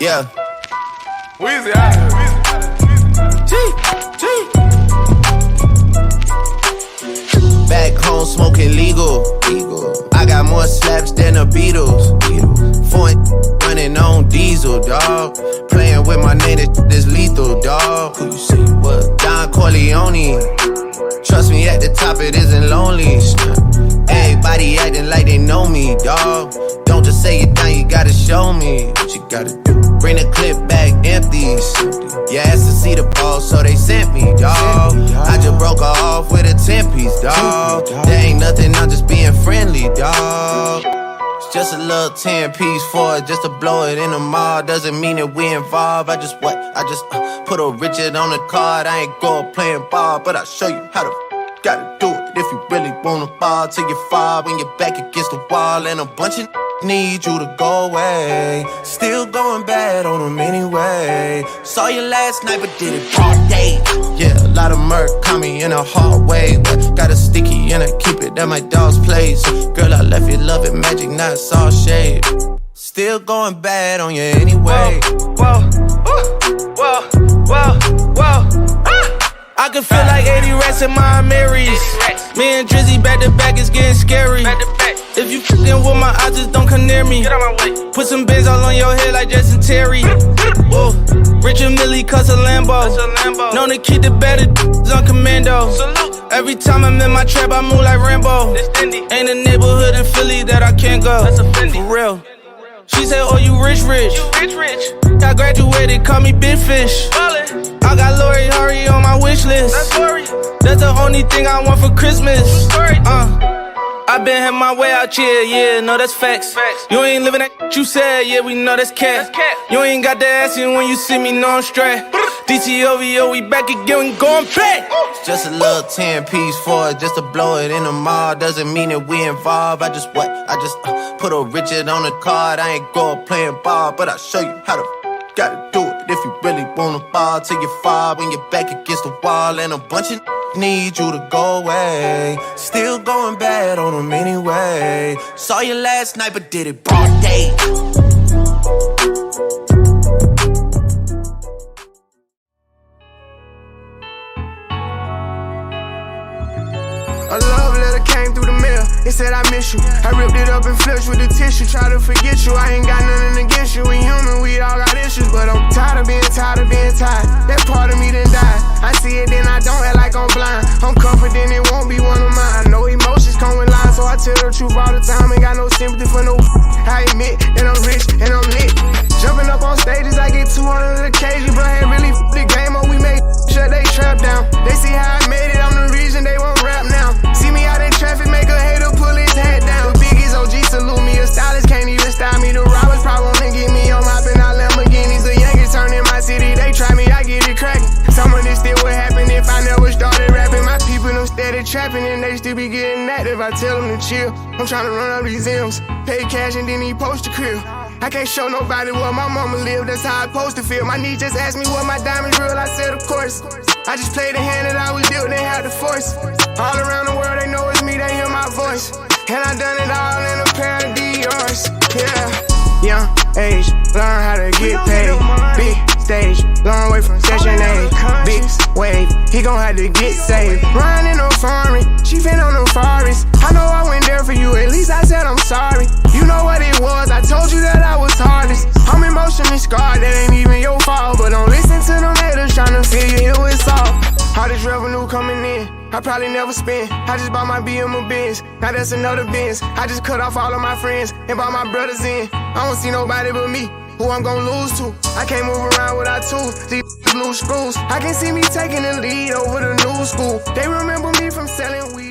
Yeah. Weezy out G. Back home smoking legal. I got more slaps than the Beatles. Foreign running on diesel, dawg. Playing with my name, this lethal, dawg. Who you say you was? Don Corleone. Trust me, at the top it isn't lonely. Everybody acting like they know me, dawg. Don't just say it down, you gotta show me what you gotta do. Bring the clip back empties. You asked to see the ball, so they sent me, dawg. I just broke her off with a 10-piece, dawg. There ain't nothing, I'm just being friendly, dawg. It's just a little 10-piece for it, just to blow it in the mall. Doesn't mean that we involved. I just put a Richard on the card. I ain't going playing ball, but I'll show you how to gotta do it. If you really wanna fall till you fall when you're back against the wall, and a bunch of need you to go away. Still going bad on them anyway. Saw you last night but did it all day. Yeah, a lot of murk caught me in a hard way, but got a sticky and I keep it at my dog's place. Girl, I left you loving magic, not all shade. Still going bad on you anyway. Whoa. I can feel like 80 rats in my Marys. Me and Drizzy back to back, it's getting scary. If you fucking with my eyes, just don't come near me. Get out my way. Put some bins all on your head like Justin Terry. Whoa. Richard Millie cuss a Lambo. Known to keep the better on commando. Salute. Every time I'm in my trap, I move like Rambo. Ain't Ain't a neighborhood in Philly that I can't go. That's a Fendi. For real. She said, oh, you rich. You rich. I graduated, call me Big Fish. Ballin'. I got Lori Hurry on my wish list. That's Lori. That's the only thing I want for Christmas. Story. I been had my way out here, yeah, no, that's facts. You ain't living that you said, yeah, we know that's cat. You ain't got to ask you when you see me, no, I'm straight. DTOVO, we back again, we going back. It's just a little 10-piece for it, just to blow it in the mall. Doesn't mean that we involved. I just put a Richard on the card. I ain't going playing ball, but I'll show you how to gotta do it. If you really wanna fall till you fall when you're back against the wall, and a bunch of need you to go away. Still going bad on them anyway. Saw you last night but did it broad day. A love letter came through the mail. It said I miss you. I ripped it up and flushed with the tissue. Try to forget you. I ain't got nothing against you. We human, we all got issues, but I'm tired of being tired. That part of me done died. I see it, then I don't act like I'm blind. I'm confident it won't be one of mine. I know emotions come with lines, so I tell the truth all the time. Ain't got no sympathy for no. I admit that I'm rich and I'm lit. Jumping up on stages, I get 200 occasions, but had really the game up. We made sure they trap down. They see how I made it. I'm the reason they won't rap now. See me out in traffic, make a hater pull his head down. The biggest OG salute me, a stylist can't even style me. The robbers probably wanna get me on mopping out Lamborghinis. The youngest turn in my city, they try me, I get it cracking. Some of this still would happen if I never started rapping. My people them steady trapping and they still be getting active. I tell them to chill, I'm trying to run up these M's. Pay cash and then he post the crib. I can't show nobody where my mama live, that's how I supposed to feel. My niece just asked me what my diamonds real, I said of course. I just played the hand that I was dealt, they had the force. All around the world they know it's me, they hear my voice. And I done it all in a pair of Dior's, yeah. Young age, learn how to get paid. Big stage, long way from session A. Big wave, he gon' have to get saved. Riding on foreign, she fin on them forests. I know I went there for you, at least I said I'm sorry. You know what it was, I told you that I was hardest. I'm emotionally scarred, that ain't even your fault. But don't listen to them haters tryna fill you here with salt. All this revenue coming in, I probably never spend. I just bought my BM Benz, now that's another Benz. I just cut off all of my friends and brought my brothers in. I don't see nobody but me, who I'm gon' lose to. I can't move around without tools, these loose screws. I can see me taking the lead over the new school. They remember me from selling weed.